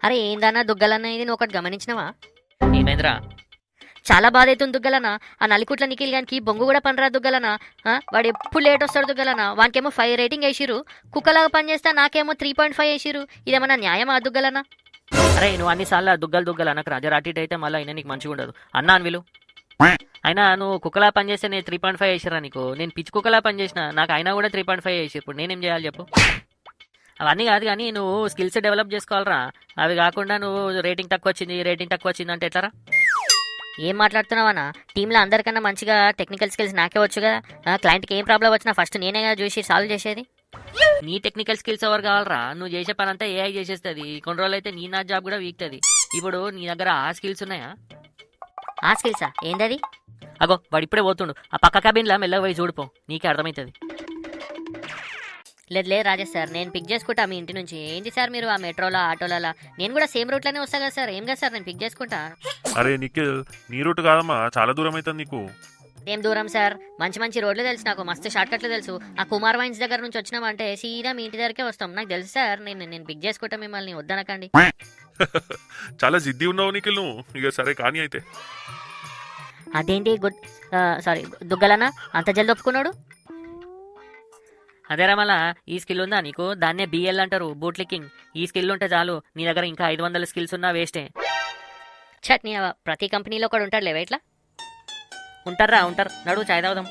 అరే ఏందన్నా దుగ్గలన్న ఇది నువ్వు ఒకటి గమనించినవా? ఏమైందిరా? చాలా బాధ అవుతుంది దుగ్గలన్న. ఆ నలికుట్ల నిఖిల్ గానికి బొంగు కూడా పనిరా దుగ్గలన్న. వాడు ఎప్పుడు లేట్ వస్తాడు దుగ్గలన్న. వానికేమో 5 రేటింగ్ వేసిరు, కుక్కలాగా పనిచేస్తా నాకేమో 3.5 వేసిరు. ఇదేమన్నా న్యాయమా దుగ్గలన్న? అరే నువ్వు అన్నిసార్లు దుగ్గలు అనకు రాజా, అటు ఇటు అయితే మళ్ళీ అయినా నీకు మంచిగా ఉండదు అన్నా అని విలు. అయినా నువ్వు కుక్కలా పనిచేస్తే నేను 3.5 వేసిరా నీకు, నేను పిచ్చి కుక్కలా పనిచేసిన నాకు అయినా కూడా 3.5 వేసి, ఇప్పుడు నేనేం చేయాలి చెప్పు? అవన్నీ కాదు కానీ నువ్వు స్కిల్స్ డెవలప్ చేసుకోవాలరా. అవి కాకుండా నువ్వు రేటింగ్ తక్కువ వచ్చింది అంటే ఎట్లరా? ఏం మాట్లాడుతున్నావన్నా? టీంలో అందరికన్నా మంచిగా టెక్నికల్ స్కిల్స్ నాకే వచ్చు కదా. క్లయింట్కి ఏం ప్రాబ్లం వచ్చినా ఫస్ట్ నేనే కదా చూసి సాల్వ్ చేసేది. నీ టెక్నికల్ స్కిల్స్ ఎవరు కావాలరా? నువ్వు చేసే పని అంతా ఏఐ చేసేస్తుంది. కొన్ని రోజులు అయితే నా జాబ్ కూడా వీక్తుంది. ఇప్పుడు నీ దగ్గర ఆ స్కిల్స్ ఉన్నాయా? ఆ స్కిల్సా? ఏందది? అగో వాడు ఇప్పుడే పోతుండు, ఆ పక్క క్యాబిన్లో మెల్లగా పోయి చూడిపో, నీకే అర్థమవుతుంది. లేదు రాజేష్ సార్, నేను పిక్ చేసుకుంటా మీ ఇంటి నుంచి. ఏంటి సార్ మీరు ఆ మెట్రోలో ఆటోలలో? నేను కూడా సేమ్ రూట్లోనే వస్తా కదా సార్. ఏం కదా సార్, నేను పిక్ చేసుకుంటా. అరే నిఖిల్, నీ రూట్ కాదమ్మా, చాలా దూరం అవుతుంది నీకు. ఏం దూరం సార్? మంచి మంచి రోడ్లు తెలుసు నాకు, మస్తు షార్ట్ కట్లు తెలుసు. ఆ కుమార్ వైన్స్ దగ్గర నుంచి వచ్చినామంటే సీదా మీ ఇంటి దగ్గరకే వస్తాం. నాకు తెలుసు సార్, నేను పిక్ చేసుకుంటా మిమ్మల్ని, వద్దనకండి. చాలా జిద్ది ఉన్నావు నిఖిల్ నువ్వు. ఇక సరే కానీ అయితే. అదేంటి సారీ దుగ్గలన్న అంత జల్ది ఒప్పుకున్నాడు? అదే రమలా, ఈ స్కిల్ ఉందా నీకు? దాన్నే బిఎల్ అంటారు, బూట్ లిక్కింగ్. ఈ స్కిల్ ఉంటే చాలు, నీ దగ్గర ఇంకా 500 స్కిల్స్ ఉన్నా వేస్టే. చట్నీ ప్రతి కంపెనీలో కూడా ఉంటాడు లేవా ఇట్లా? ఉంటారు నడు చాయ్ తాగుదాం.